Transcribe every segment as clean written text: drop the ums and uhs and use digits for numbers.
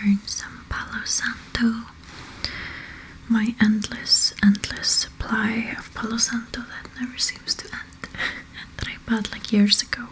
burn some palo santo. My endless supply of palo santo that never seems to end, that I bought like years ago.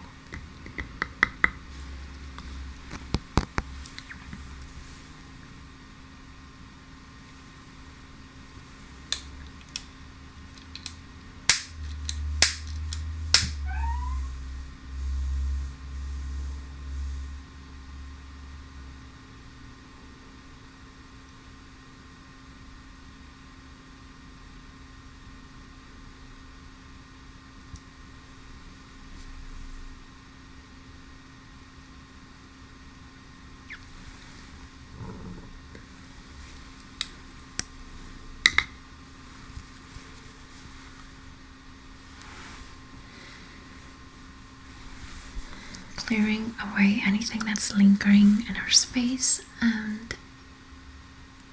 Clearing away anything that's lingering in our space and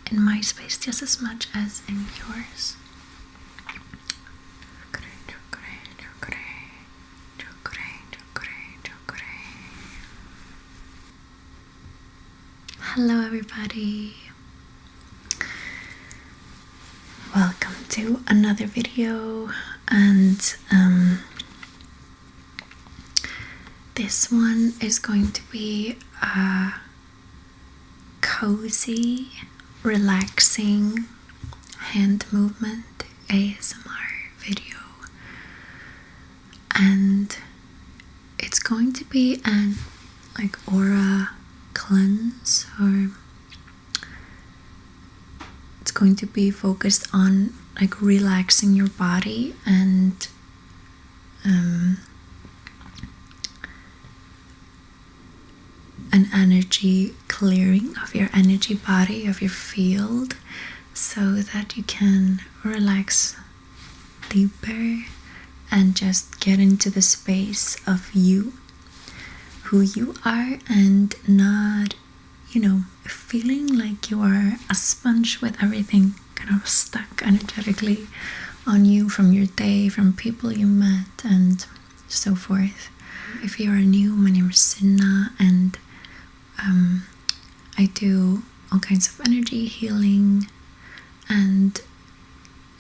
in my space just as much as in yours. Hello everybody. Welcome to another video, and this one is going to be a cozy, relaxing hand movement ASMR video, and it's going to be an aura cleanse, or it's going to be focused on relaxing your body and an energy clearing of your energy body, of your field, so that you can relax deeper and just get into the space of you, who you are, and not, feeling like you are a sponge with everything kind of stuck energetically on you from your day, from people you met, and so forth. If you are new, my name is Sunna, and I do all kinds of energy healing, and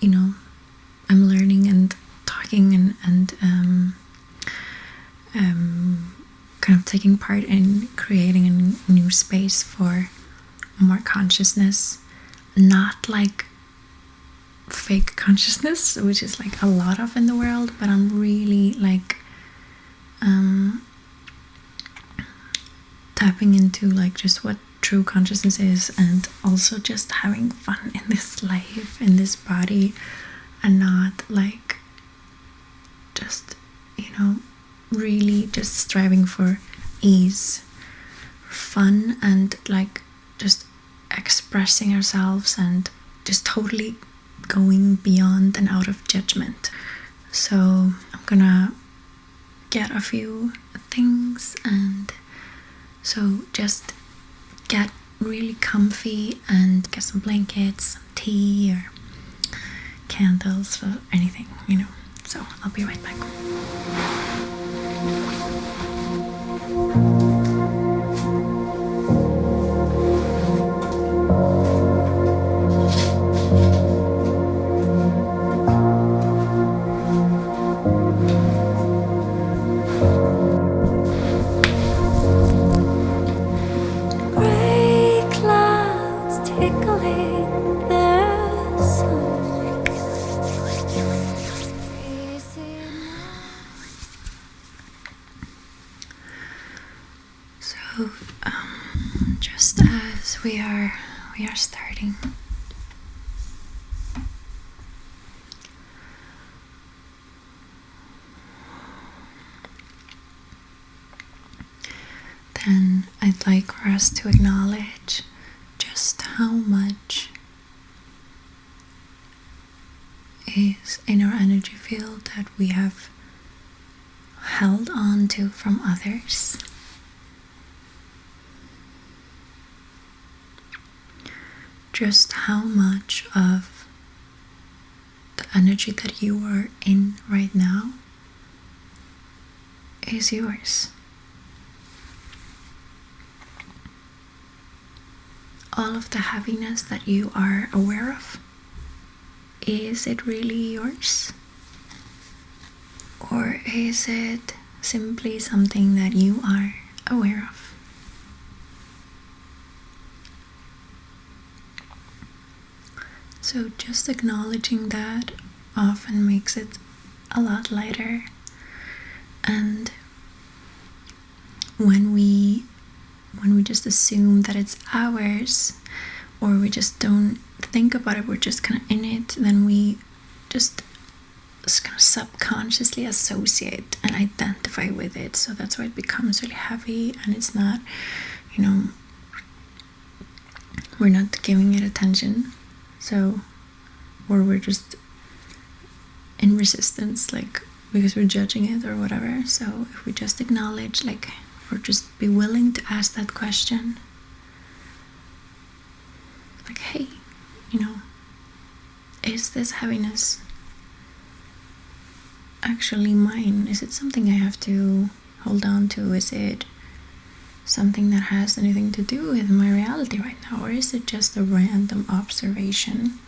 I'm learning and talking and kind of taking part in creating a new space for more consciousness, not like fake consciousness, which is a lot of in the world, but I'm really tapping into just what true consciousness is, and also just having fun in this life, in this body, and not just really just striving for ease, fun, and just expressing ourselves and just totally going beyond and out of judgment. So I'm gonna get a few things, and so just get really comfy and get some blankets, some tea, or candles, or anything, So I'll be right back. So, just as we are starting, then I'd like for us to acknowledge just how much is in our energy field that we have held on to from others. Just how much of the energy that you are in right now is yours. all of the heaviness that you are aware of, is it really yours? Or is it simply something that you are aware of? So just acknowledging that often makes it a lot lighter. And when we just assume that it's ours, or we just don't think about it, we're just kind of in it, then we just kind of subconsciously associate and identify with it. So that's why it becomes really heavy, and it's not, we're not giving it attention. So, or we're just in resistance, like, because we're judging it or whatever. So if we just acknowledge, like, or just be willing to ask that question, like, hey, is this heaviness actually mine? Is it something I have to hold on to? Is it something that has anything to do with my reality right now? Or is it just a random observation?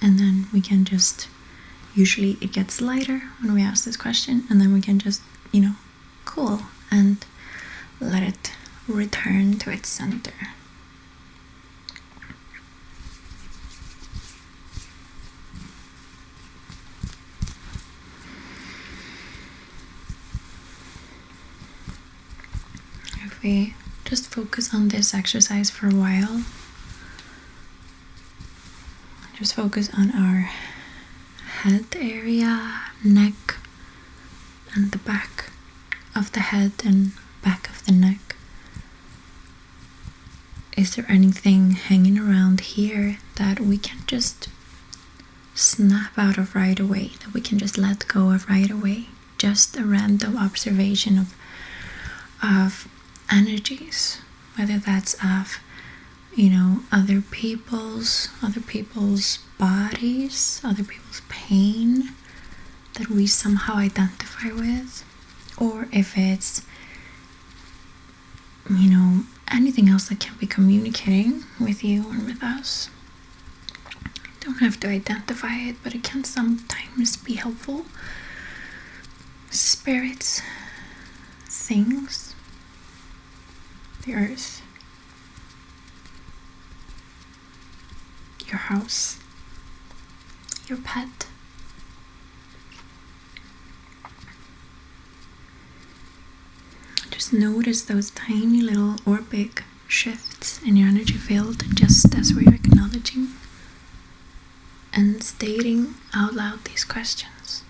And then we can just, usually it gets lighter when we ask this question, and then we can just, cool, and let it return to its center. If we just focus on this exercise for a while, just focus on our head area, neck, and the back of the head and back of the neck. Is there anything hanging around here that we can just snap out of right away, that we can just let go of right away? Just a random observation of energies, whether that's of other people's bodies, other people's pain that we somehow identify with, or if it's anything else that can be communicating with you and with us. You don't have to identify it, but it can sometimes be helpful. Spirits, things, the earth, your house, your pet. Just notice those tiny little or big shifts in your energy field, just as we're acknowledging and stating out loud these questions.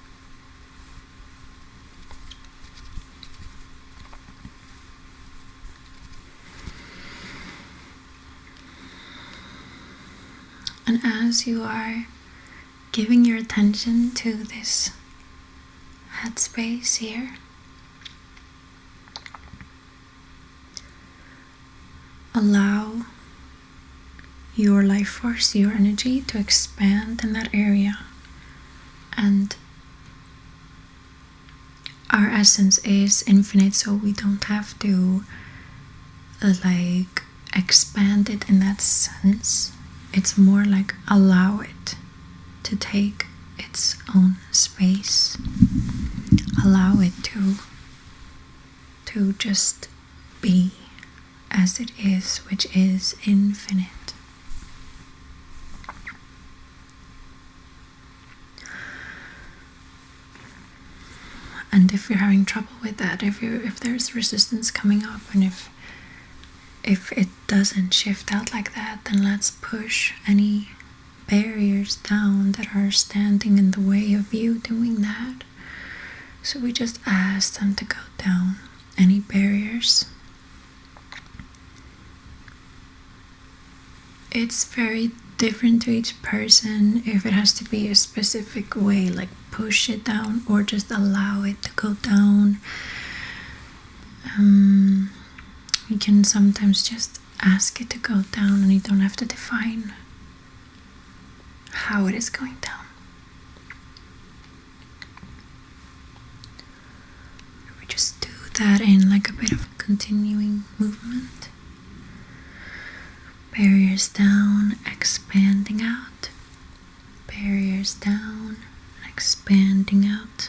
And as you are giving your attention to this headspace here, allow your life force, your energy to expand in that area. And our essence is infinite, so we don't have to expand it in that sense. It's more like allow it to take its own space. Allow it to just be as it is, which is infinite. And if you're having trouble with that, if there's resistance coming up, and if it doesn't shift out like that, then let's push any barriers down that are standing in the way of you doing that. So we just ask them to go down, any barriers. It's very different to each person if it has to be a specific way, like push it down or just allow it to go down. You can sometimes just ask it to go down, and you don't have to define how it is going down. that in like a bit of a continuing movement. Barriers down, expanding out. Barriers down, expanding out.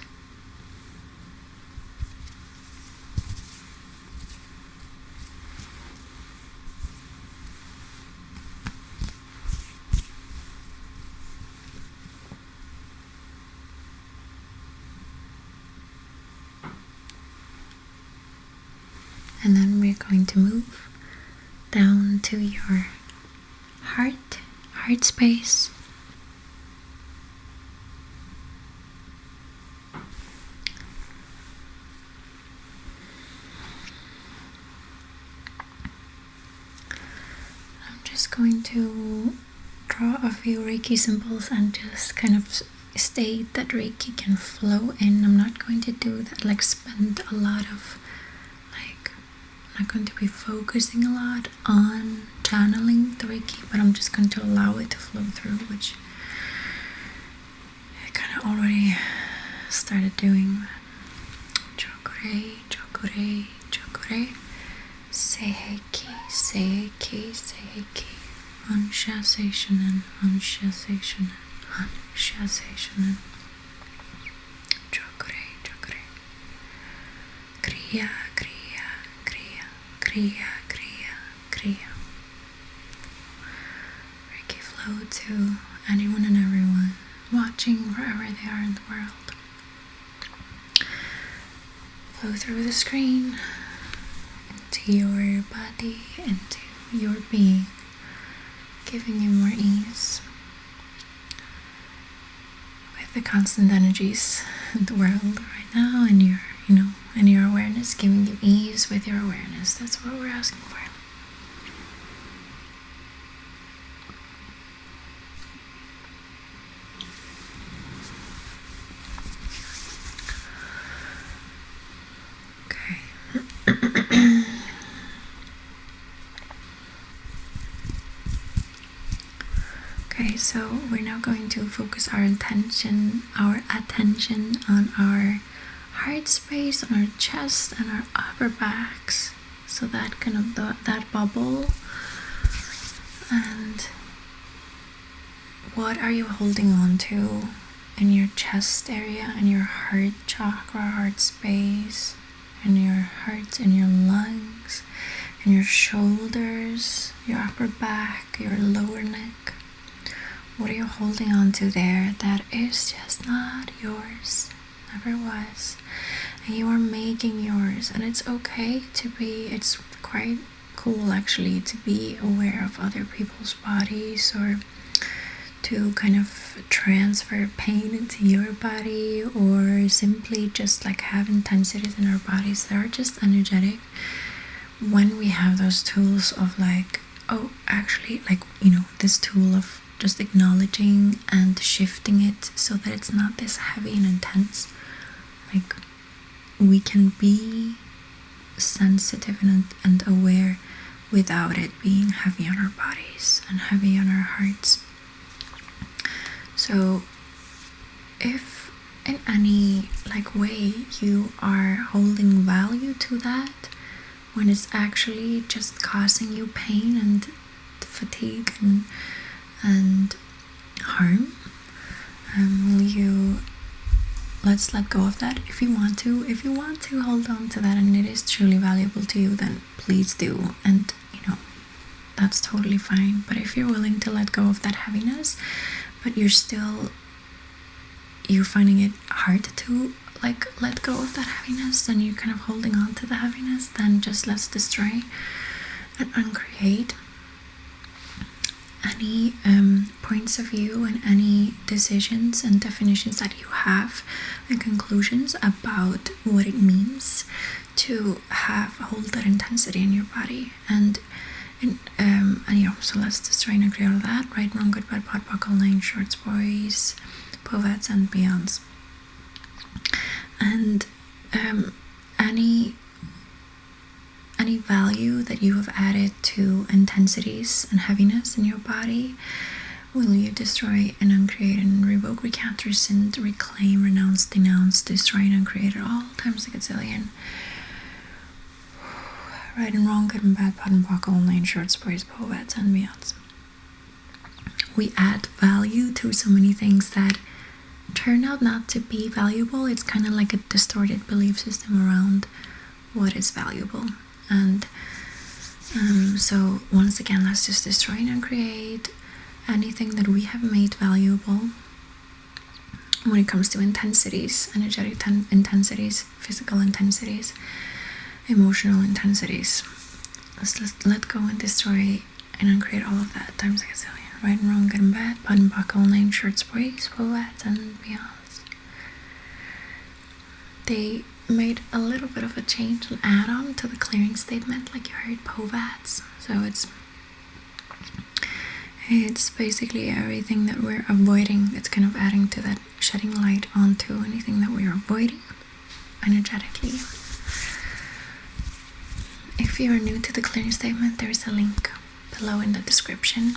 And then we're going to move down to your heart space. I'm just going to draw a few Reiki symbols and just kind of state that Reiki can flow in. I'm not going to do that, like spend a lot of I'm not going to be focusing a lot on channeling the Reiki, but I'm just going to allow it to flow through, which I kind of already started doing. Chokure, chokure, chokure. Seiki, seiki, seiki. Ansha seishonen, ansha seishonen, ansha seishonen. Chokure, chokure. Kriya, kriya. Kriya, kriya, kriya. Reiki flow to anyone and everyone watching wherever they are in the world. Flow through the screen into your body, into your being, giving you more ease with the constant energies in the world right now, and and your awareness, giving you ease with your awareness. That's what we're asking for. Okay. Okay, so we're now going to focus our attention on our heart space, on our chest and our upper backs, so that kind of that bubble. And what are you holding on to in your chest area, in your heart chakra, heart space, in your heart, in your lungs, in your shoulders, your upper back, your lower neck? What are you holding on to there that is just not yours? Never was, and you are making yours. And it's okay to be, it's quite cool actually to be aware of other people's bodies, or to kind of transfer pain into your body, or simply just like have intensities in our bodies that are just energetic. When we have those tools of like, oh, actually, like, this tool of just acknowledging and shifting it so that it's not this heavy and intense. Like, we can be sensitive and aware without it being heavy on our bodies and heavy on our hearts. So if in any way you are holding value to that, when it's actually just causing you pain and fatigue and harm, let's let go of that. If you want to hold on to that and it is truly valuable to you, then please do, and that's totally fine. But if you're willing to let go of that heaviness, but you're finding it hard to let go of that heaviness, and you're kind of holding on to the heaviness, then just let's destroy and uncreate any points of view and any decisions and definitions that you have and conclusions about what it means to hold that intensity in your body. And so let's destroy and create all of that. Right, wrong, good, bad, pot, buckle, nine, shorts, boys, povets, and beyonds. And any value that you have added to intensities and heaviness in your body, will you destroy and uncreate and revoke, recant, rescind, reclaim, renounce, denounce, destroy and uncreate at all times a gazillion. Right and wrong, good and bad, pot and buckle, nine shorts, boys, poets, and beyonds. We add value to so many things that turn out not to be valuable. It's kind of like a distorted belief system around what is valuable. And so once again, let's just destroy and uncreate anything that we have made valuable when it comes to intensities, energetic intensities, physical intensities, emotional intensities. Let's just let go and destroy and uncreate all of that times a gazillion. Right and wrong, good and bad, button, buckle, name, shirts, boys, poets, and beyonds. They made a little bit of a change, an add-on to the clearing statement, like you heard, povats. So it's basically everything that we're avoiding. It's kind of adding to that, shedding light onto anything that we're avoiding energetically. If you are new to the clearing statement, there is a link below in the description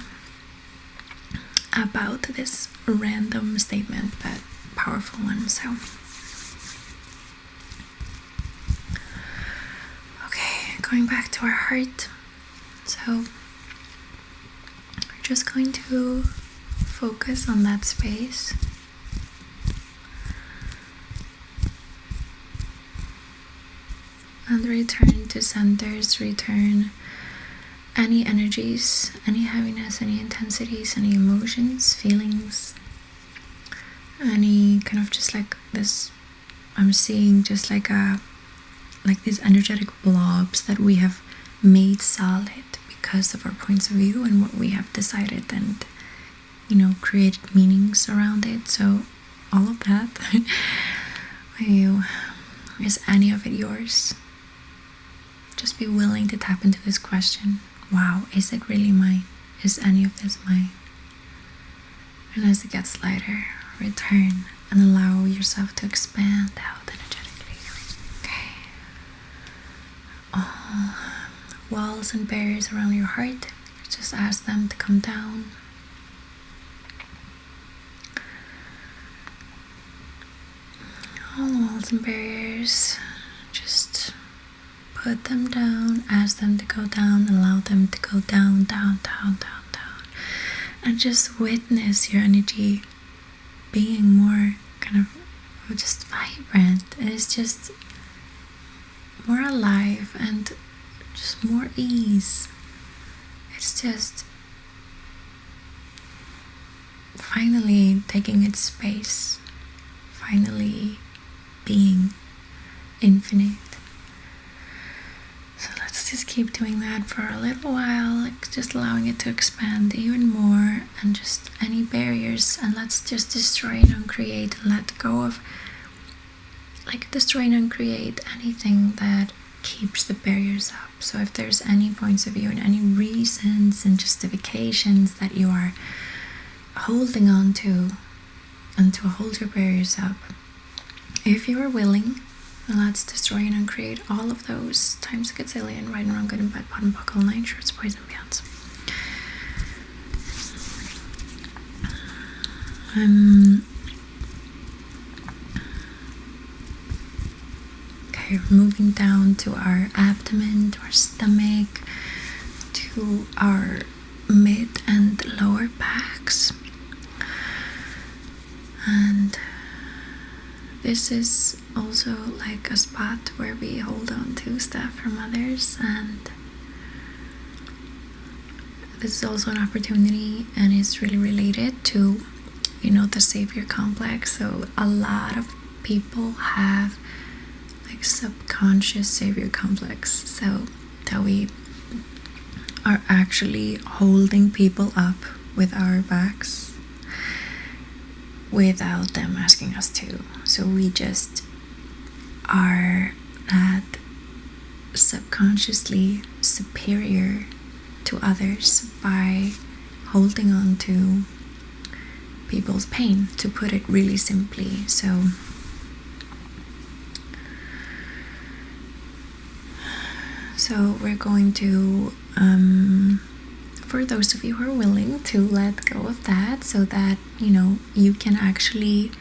about this random statement but powerful one. So okay, going back to our heart. So we're just going to focus on that space. And return to centers, return any energies, any heaviness, any intensities, any emotions, feelings, any kind of just like this, I'm seeing just like these energetic blobs that we have made solid because of our points of view and what we have decided and, created meanings around it. So all of that, is any of it yours? Just be willing to tap into this question. Wow, is it really mine? Is any of this mine? And as it gets lighter, return and allow yourself to expand out energetically. Okay. All walls and barriers around your heart, just ask them to come down. All walls and barriers, just put them down, ask them to go down, allow them to go down, down, down, down, down. And just witness your energy being more kind of just vibrant. It's just more alive and just more ease. It's just finally taking its space, finally being infinite. So let's just keep doing that for a little while, like just allowing it to expand even more, and just any barriers, and let's just destroy and uncreate and let go of, like destroy and uncreate anything that keeps the barriers up. So if there's any points of view and any reasons and justifications that you are holding on to and to hold your barriers up, if you are willing, let's destroy and uncreate all of those times a gazillion, right and wrong, good and bad, pot and buckle, nine shorts, boys, and beyonds. Okay, we're moving down to our abdomen, to our stomach, to our mid and lower backs. And this is also like a spot where we hold on to stuff from others, and this is also an opportunity, and it's really related to, the savior complex. So a lot of people have like subconscious savior complex, so that we are actually holding people up with our backs without them asking us to. So we just are that subconsciously superior to others by holding on to people's pain, to put it really simply. So we're going to for those of you who are willing to let go of that, so that you can actually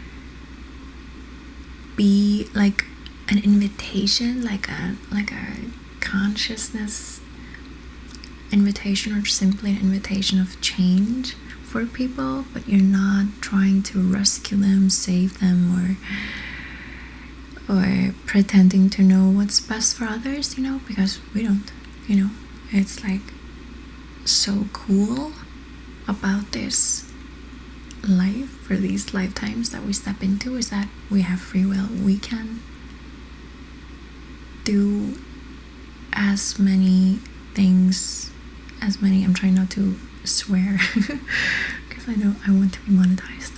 be like an invitation, like a consciousness invitation, or simply an invitation of change for people, but you're not trying to rescue them, save them, or pretending to know what's best for others, because we don't, it's like so cool about this life, for these lifetimes that we step into, is that we have free will. We can do as many things, I'm trying not to swear because I know I want to be monetized.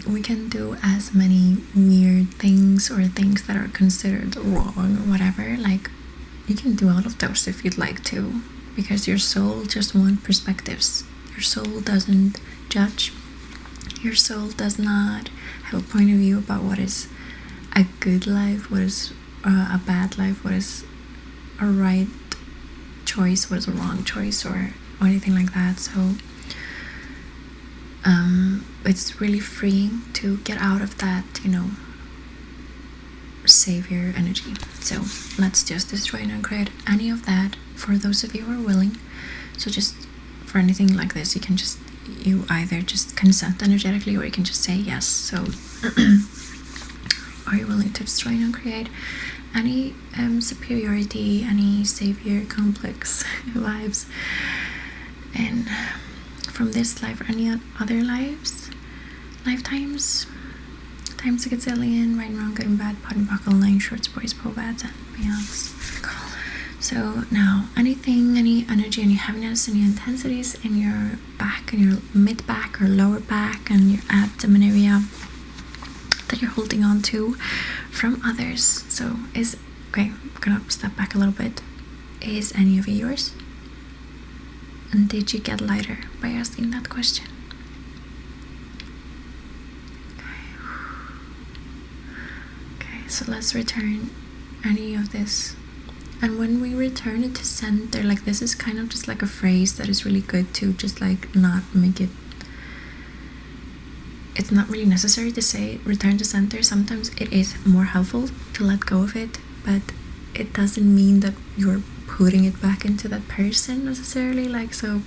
We can do as many weird things, or things that are considered wrong or whatever. Like, you can do all of those if you'd like to, because your soul just wants perspectives. Your soul doesn't judge. Your soul does not have a point of view about what is a good life, what is a bad life, what is a right choice, what is a wrong choice, or anything like that. So it's really freeing to get out of that, savior energy. So let's just destroy and create any of that, for those of you who are willing. So just for anything like this, you either just consent energetically, or you can just say yes. So are you willing to destroy and create any superiority, any savior complex vibes, and from this life or any other lifetimes, times a gazillion, right and wrong, good and bad, pot and buckle, nine shorts, boys, po bads, and beyonds. So now, anything, any energy, any heaviness, any intensities in your back, in your mid back or lower back, and your abdomen area that you're holding on to from others. So I'm gonna step back a little bit. Is any of it yours? And did you get lighter by asking that question? Okay, so let's return any of this. And when we return it to center, like, this is kind of just like a phrase that is really good to just like not make it, it's not really necessary to say return to center. Sometimes it is more helpful to let go of it, but it doesn't mean that you're putting it back into that person necessarily. Like, so,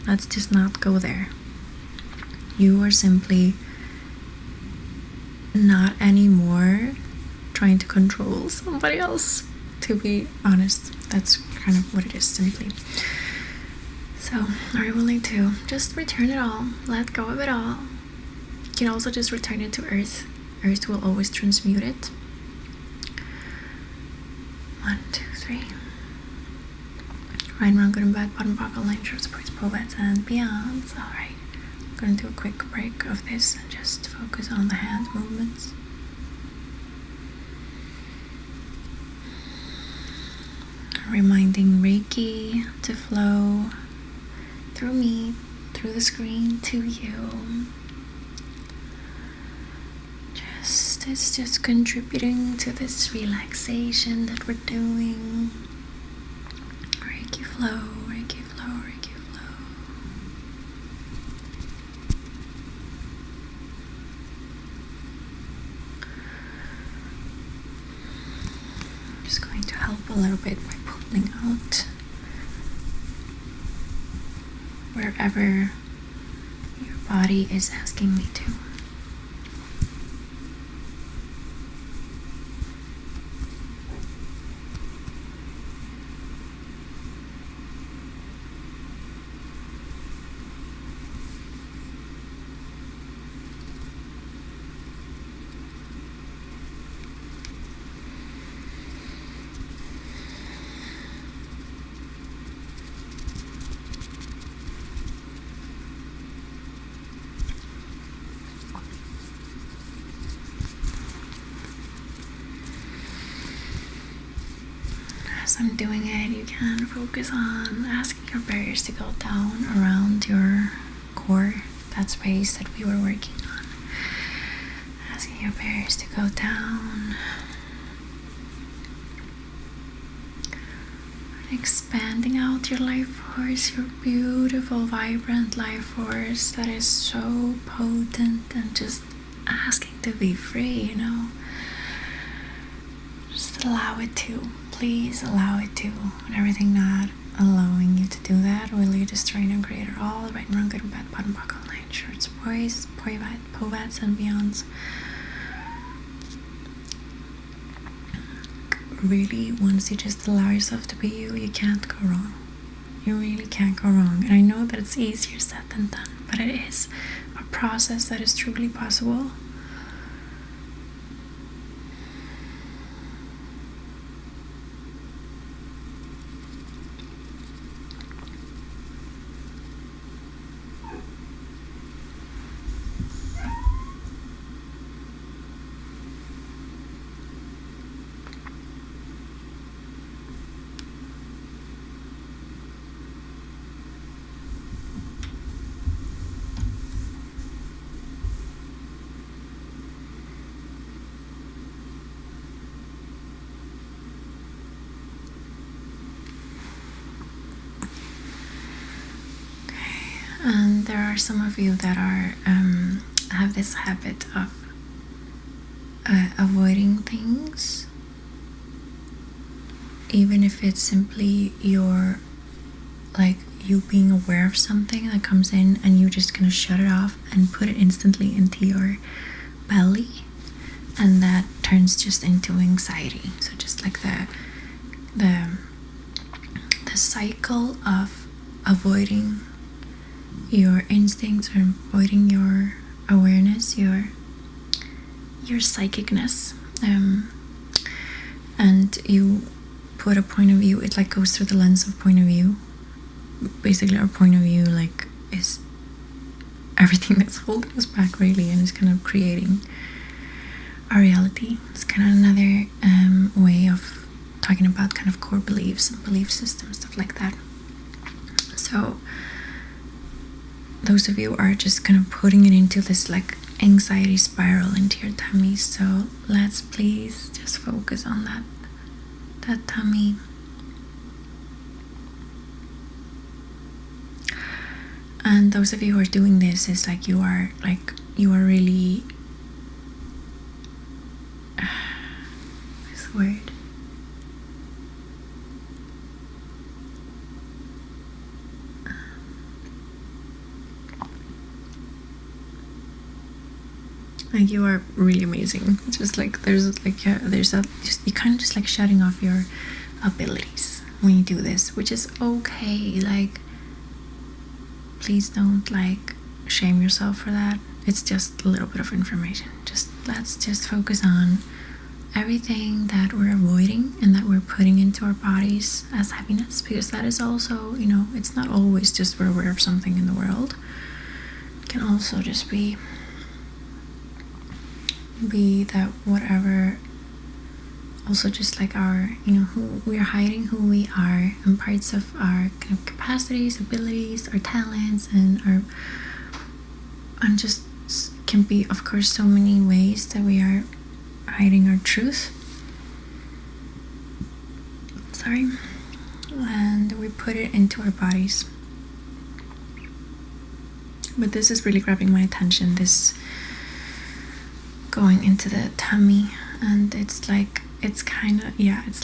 let's just not go there. You are simply not anymore trying to control somebody else, to be honest. That's kind of what it is, simply. So, are you willing to just return it all, let go of it all? You can also just return it to Earth. Earth will always transmute it. 1, 2, 3. Right, wrong, good and bad, bottom, buckle, line, shorts, boys, po bads, and beyonds. Alright, I'm going to do a quick break of this and just focus on the hand movements. Reminding Reiki to flow through me, through the screen to you. It's just contributing to this relaxation that we're doing. Reiki flow, Reiki flow, Reiki flow. I'm just going to help a little bit by pulling out wherever your body is asking me to. As I'm doing it, you can focus on asking your barriers to go down around your core, that space that we were working on. Asking your barriers to go down. Expanding out your life force, your beautiful, vibrant life force that is so potent, and just asking to be free, Just allow it to please allow it to. And everything not allowing you to do that will you destroy and create it all, right and wrong, good and bad, bottom, buckle, line, shorts, boys, povats, and beyonds. Really, once you just allow yourself to be you, you can't go wrong. You really can't go wrong. And I know that it's easier said than done, but it is a process that is truly possible. And there are some of you that are have this habit of avoiding things, even if it's simply your, like, you being aware of something that comes in and you're just gonna shut it off and put it instantly into your belly, and that turns just into anxiety. So just like the cycle of avoiding your instincts or avoiding your awareness, your psychicness, and you put a point of view. It like goes through the lens of point of view. Basically, our point of view like is everything that's holding us back, really, and is kind of creating our reality. It's kind of another way of talking about kind of core beliefs and belief systems, stuff like that. So those of you are just kind of putting it into this like anxiety spiral into your tummy. So let's please just focus on that tummy. And those of you who are doing this, is like you are really this word, like you are really amazing. Just like there's that just you kind of just like shutting off your abilities when you do this, which is okay. Like, please don't like shame yourself for that. It's just a little bit of information. Let's just focus on everything that we're avoiding and that we're putting into our bodies as heaviness, because that is also, it's not always just we're aware of something in the world. It can also just be that whatever, also just like our, who we are hiding, who we are, and parts of our kind of capacities, abilities, our talents, and just can be, of course, so many ways that we are hiding our truth. And we put it into our bodies. But this is really grabbing my attention, this going into the tummy, and it's like it's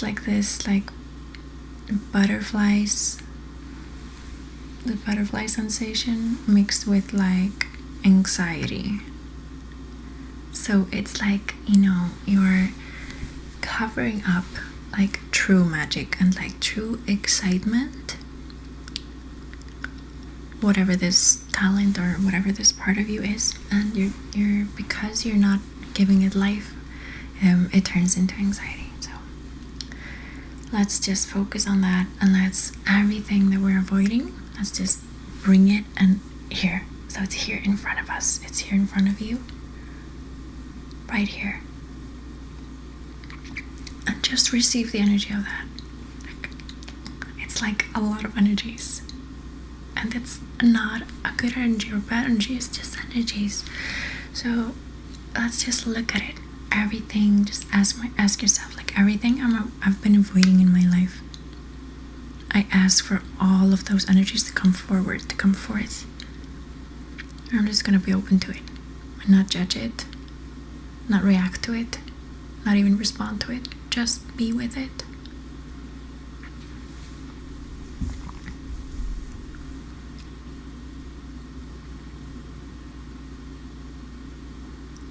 like this like butterflies, the butterfly sensation mixed with like anxiety. So it's like, you're covering up like true magic and like true excitement, whatever this talent or whatever this part of you is, and you're because you're not giving it life, it turns into anxiety. So let's just focus on that, and let's everything that we're avoiding, let's just bring it and here. So it's here in front of us, it's here in front of you, right here, and just receive the energy of that. It's like a lot of energies, and it's not a good energy or bad energy, it's just energies. So let's just look at it. Everything, just ask yourself, like everything I've been avoiding in my life, I ask for all of those energies to come forward, to come forth. I'm just gonna be open to it and not judge it, not react to it, not even respond to it, just be with it.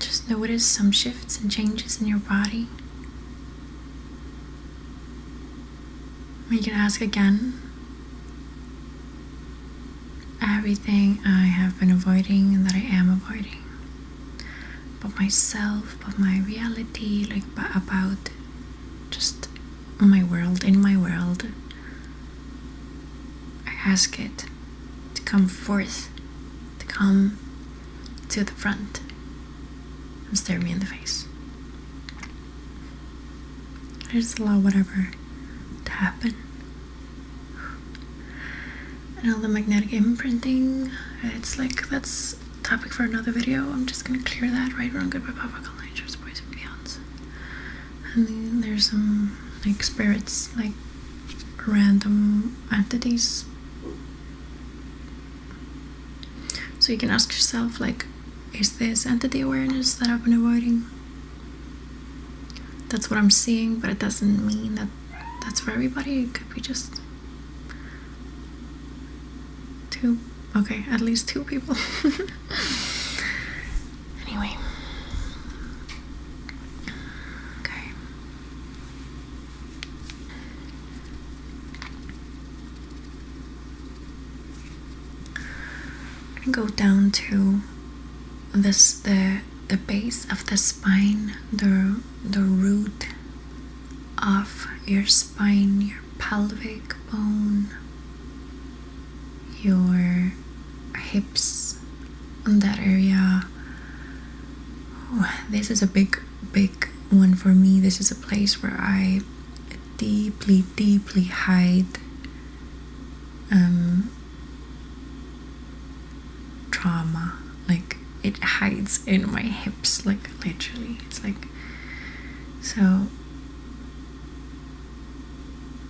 just notice some shifts and changes in your body. You can ask again, everything I have been avoiding and that I am avoiding, about myself, about my reality, like about just my world, in my world, I ask it to come forth, to come to the front and stare me in the face. I just allow whatever to happen. And all the magnetic imprinting, it's like, that's a topic for another video. I'm just gonna clear that. Right, wrong, good, bad, Papa, Angels, boys and beyonds. And then there's some like spirits, like random entities. So you can ask yourself, like, is this entity awareness that I've been avoiding? That's what I'm seeing, but it doesn't mean that that's for everybody. It could be just two, okay, at least two people. Anyway. Okay. I'm gonna go down to this, the base of the spine, the root of your spine, your pelvic bone, your hips, in that area. Oh, this is a big one for me. This is a place where I deeply hide trauma. Like, it hides in my hips, like literally. It's like, so,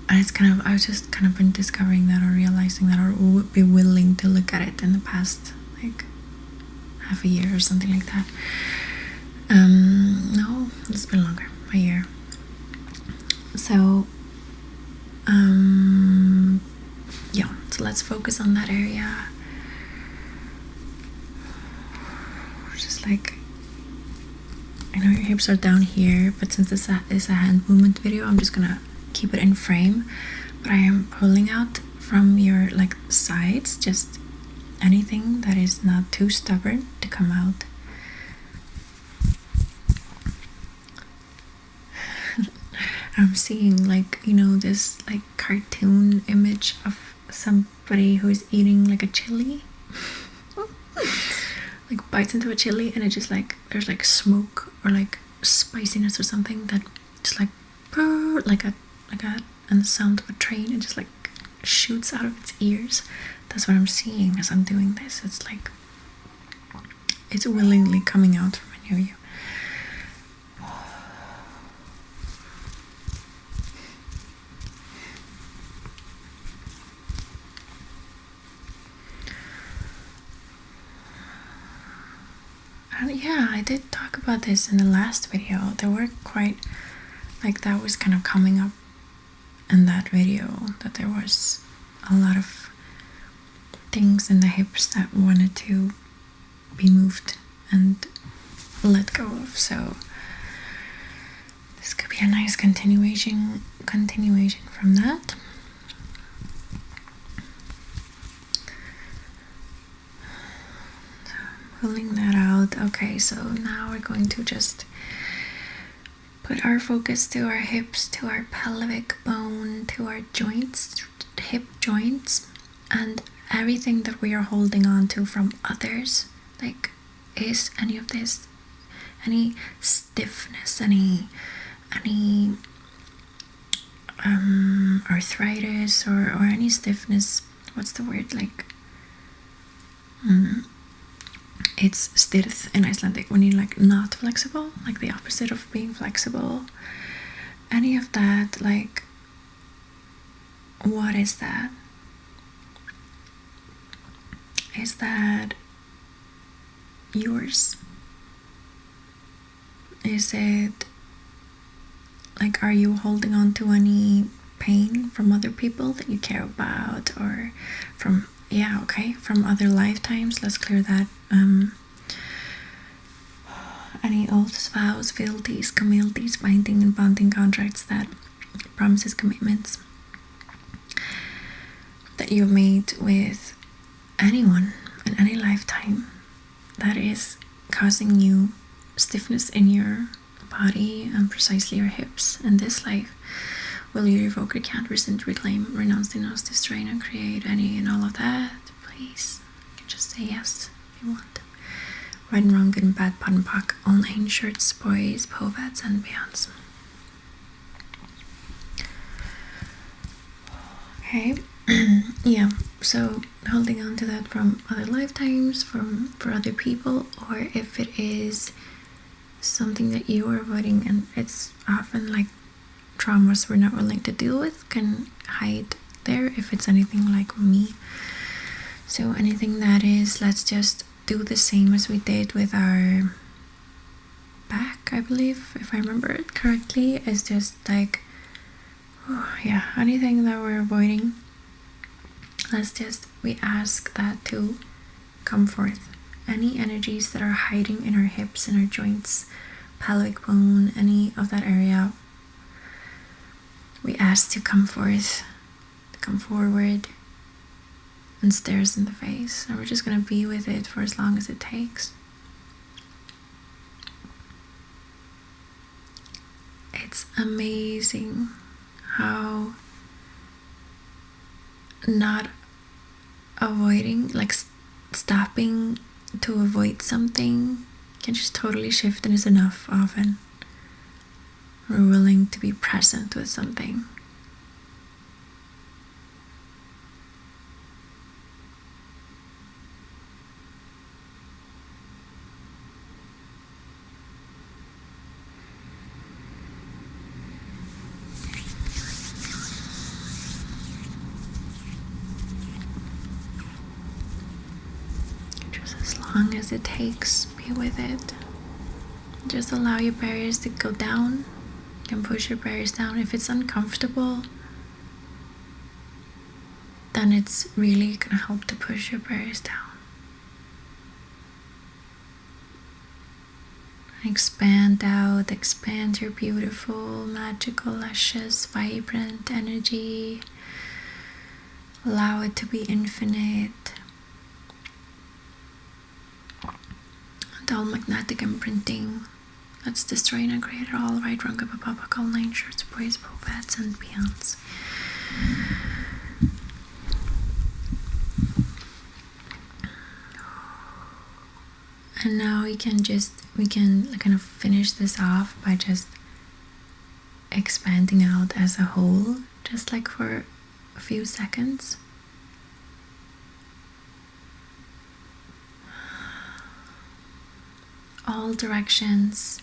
and it's kind of, I've just kind of been discovering that, or realizing that, or would be willing to look at it in the past like half a year or something like that. No, it's been longer, a year. So yeah, so let's focus on that area. Just like, I know your hips are down here, but since this is a hand movement video, I'm just gonna keep it in frame. But I am pulling out from your like sides, just anything that is not too stubborn to come out. I'm seeing, like, you know, this like cartoon image of somebody who's eating like a chili. Like bites into a chili, and it just like, there's like smoke or like spiciness or something that just like like a and the sound of a train, it just like shoots out of its ears. That's what I'm seeing as I'm doing this. It's like, it's willingly coming out from near you. And yeah, I did talk about this in the last video. There were quite, like, that was kind of coming up in that video, that there was a lot of things in the hips that wanted to be moved and let go of. So this could be a nice continuation from that. Pulling that out. Okay, so now we're going to just put our focus to our hips, to our pelvic bone, to our joints, hip joints, and everything that we are holding on to from others. Like, is any of this, any stiffness, any arthritis, or any stiffness, what's the word, like, it's styrð in Icelandic, when you're like not flexible, like the opposite of being flexible. Any of that, like, what is that? Is that yours? Is it like, are you holding on to any pain from other people that you care about, or from, yeah, okay, from other lifetimes? Let's clear that. any oaths, vows, fealties, communities, binding and bonding contracts, that promises, commitments that you've made with anyone in any lifetime that is causing you stiffness in your body and precisely your hips in this life. Will you revoke, recant, rescind, reclaim, renounce, denounce, destroy, and create any and all of that? Please, you can just say yes if you want. Right and wrong, good and bad, pot and pock, online shirts, boys, povats, and beyonds. Okay. Yeah, so holding on to that from other lifetimes, for other people, or if it is something that you are avoiding, and it's often like traumas we're not willing to deal with, can hide there if it's anything like me. So anything that is, let's just do the same as we did with our back, I believe, if I remember it correctly, is just like, anything that we're avoiding, we ask that to come forth. Any energies that are hiding in our hips, in our joints, pelvic bone, any of that area, we ask to come forth, to come forward and stare us in the face. And we're just going to be with it for as long as it takes. It's amazing how not avoiding, like stopping to avoid something, can just totally shift and is enough often. We're willing to be present with something. As long as it takes, be with it. Just allow your barriers to go down. You can push your barriers down. If it's uncomfortable, then it's really gonna help to push your barriers down. Expand out, expand your beautiful, magical, luscious, vibrant energy. Allow it to be infinite. All magnetic imprinting. Let's destroy and create it all. Right, wrong, up, up, all nine shirts, boys, povats, and beyonds. And now we can kind of finish this off by just expanding out as a whole, just like for a few seconds. All directions,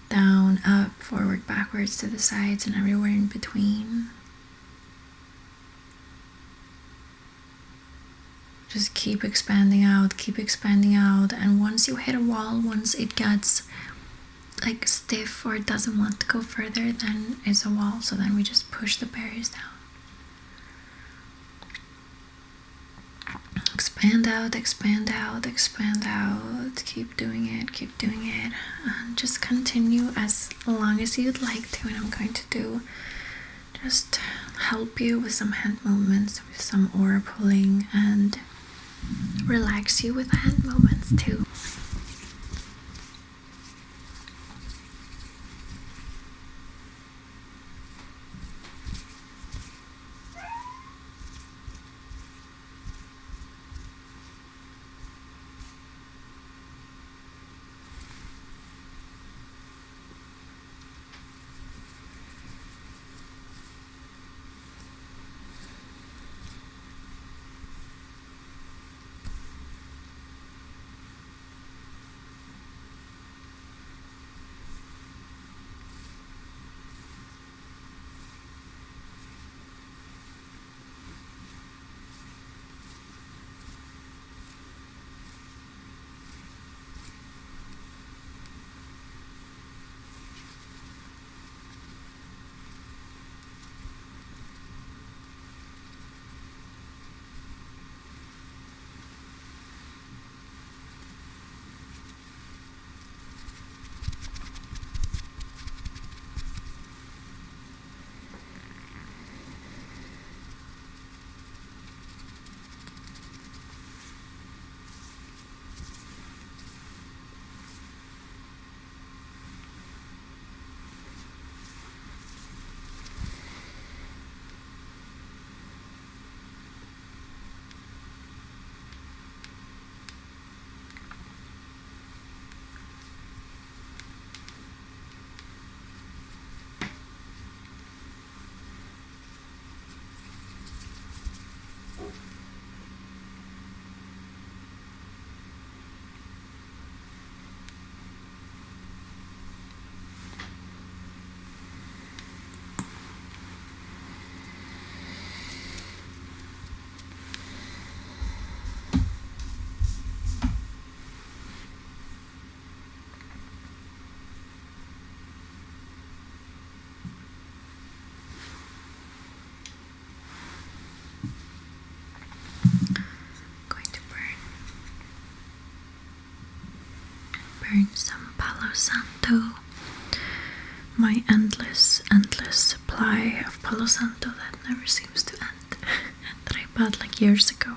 down, up, forward, backwards, to the sides, and everywhere in between. Just keep expanding out, and once you hit a wall, once it gets like stiff or it doesn't want to go further, then it's a wall. So then we just push the barriers down. Expand out, expand out, expand out. Keep doing it. And just continue as long as you'd like to. And I'm going to just help you with some hand movements, with some aura pulling, and relax you with the hand movements too. santo that never seems to end that I bought like years ago.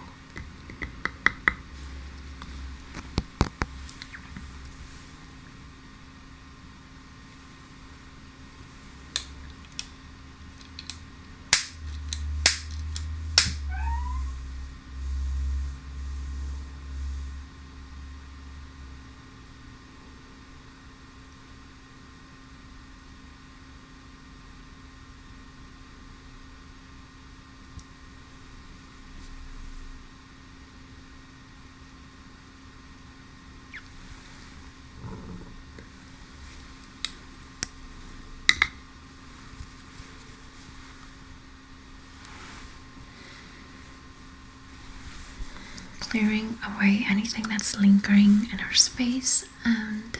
Clearing away anything that's lingering in our space and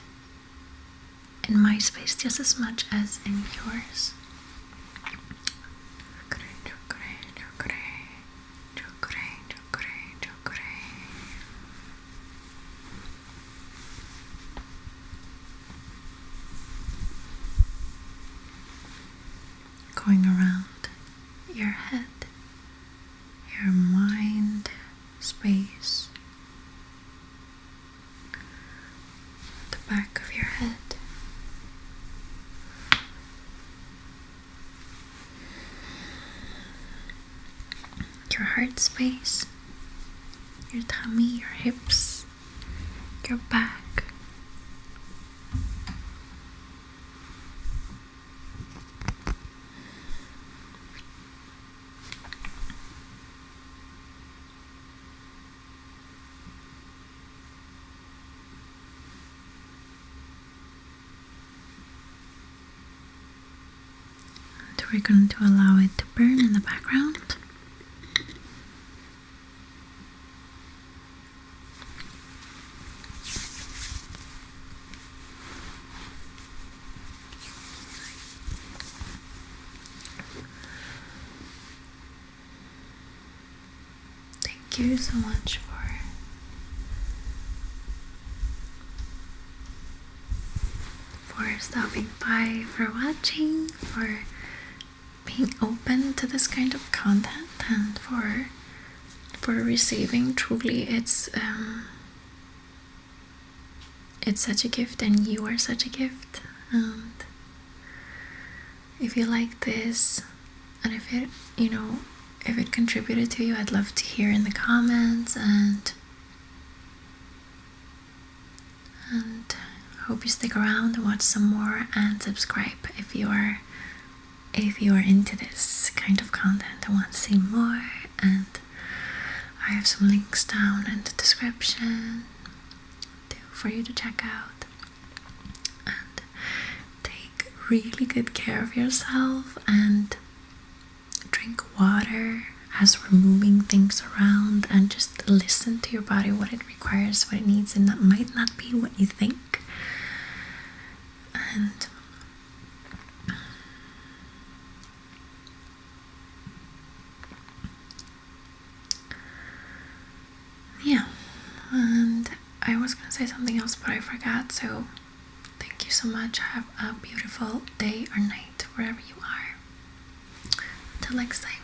in my space just as much as in yours. Going around your head, your mind, space, the back of your head, your heart space, your tummy, your hips, your back. We're going to allow it to burn in the background. Thank you so much for stopping by, for watching, for being open to this kind of content, and for receiving. Truly, it's such a gift, and you are such a gift. And if you like this, and if it contributed to you, I'd love to hear in the comments, and hope you stick around and watch some more, and subscribe if you are into this kind of content and want to see more. And I have some links down in the description for you to check out. And take really good care of yourself, and drink water as we're moving things around, and just listen to your body, what it requires, what it needs, and that might not be what you think. And yeah, and I was gonna say something else, but I forgot. So thank you so much. Have a beautiful day or night wherever you are. Till next time.